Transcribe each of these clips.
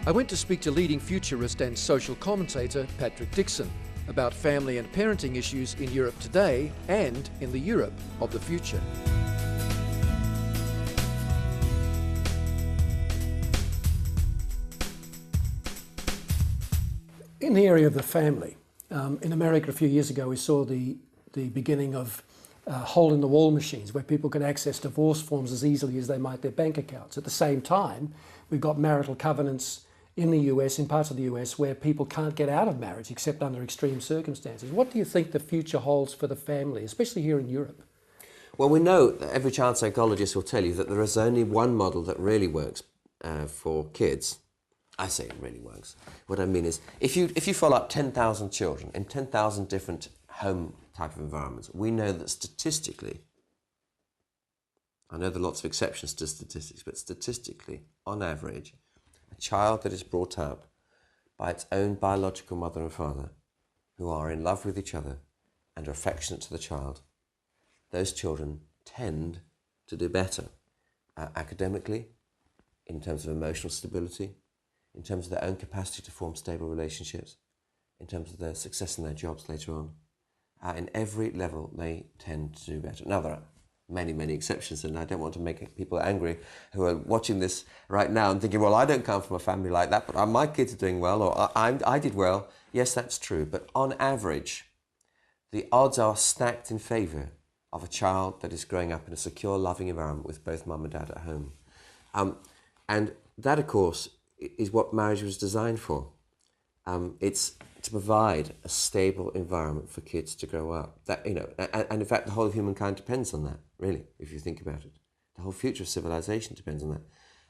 I went to speak to leading futurist and social commentator Patrick Dixon about family and parenting issues in Europe today and in the Europe of the future. In the area of the family, in America a few years ago we saw the beginning of hole-in-the-wall machines where people could access divorce forms as easily as they might their bank accounts. At the same time, we've got marital covenants in the US, in parts of the US, where people can't get out of marriage except under extreme circumstances. What do you think the future holds for the family, especially here in Europe? Well, we know that every child psychologist will tell you that there is only one model that really works for kids. I say it really works. What I mean is, if you follow up 10,000 children in 10,000 different home type of environments, we know that statistically, I know there are lots of exceptions to statistics, but statistically, on average, a child that is brought up by its own biological mother and father, who are in love with each other and are affectionate to the child, those children tend to do better academically, in terms of emotional stability, in terms of their own capacity to form stable relationships, in terms of their success in their jobs later on. In every level, they tend to do better. Now, there are many, many exceptions, and I don't want to make people angry who are watching this right now and thinking, well, I don't come from a family like that, but my kids are doing well, or I did well. Yes, that's true, but on average, the odds are stacked in favour of a child that is growing up in a secure, loving environment with both mum and dad at home. And that, of course, is what marriage was designed for. It's to provide a stable environment for kids to grow up. That, you know, and in fact, the whole of humankind depends on that, really, if you think about it. The whole future of civilization depends on that.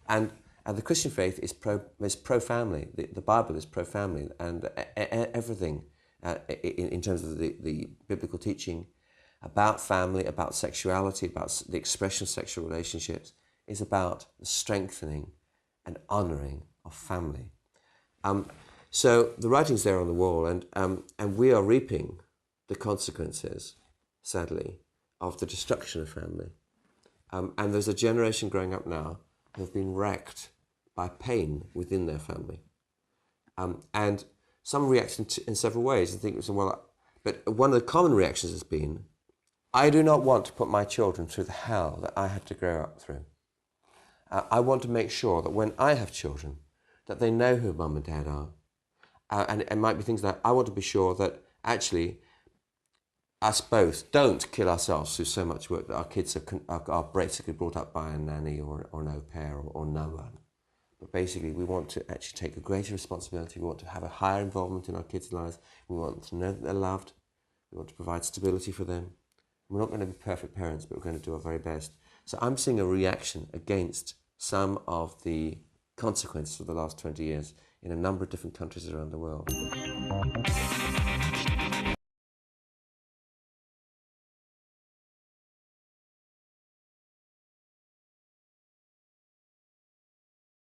And the Christian faith is pro-family. The Bible is pro-family, and everything in terms of the biblical teaching about family, about sexuality, about the expression of sexual relationships, is about the strengthening and honouring of family. So the writing's there on the wall, and we are reaping the consequences, sadly, of the destruction of family. And there's a generation growing up now who have been wrecked by pain within their family. And some react in several ways. I think, well, but one of the common reactions has been, I do not want to put my children through the hell that I had to grow up through. I want to make sure that when I have children, that they know who mum and dad are. And it might be things like, I want to be sure that actually us both don't kill ourselves through so much work that our kids are basically brought up by a nanny or an au pair or no one. But basically we want to actually take a greater responsibility. We want to have a higher involvement in our kids' lives. We want them to know that they're loved. We want to provide stability for them. We're not going to be perfect parents, but we're going to do our very best. So I'm seeing a reaction against some of the consequences of the last 20 years in a number of different countries around the world.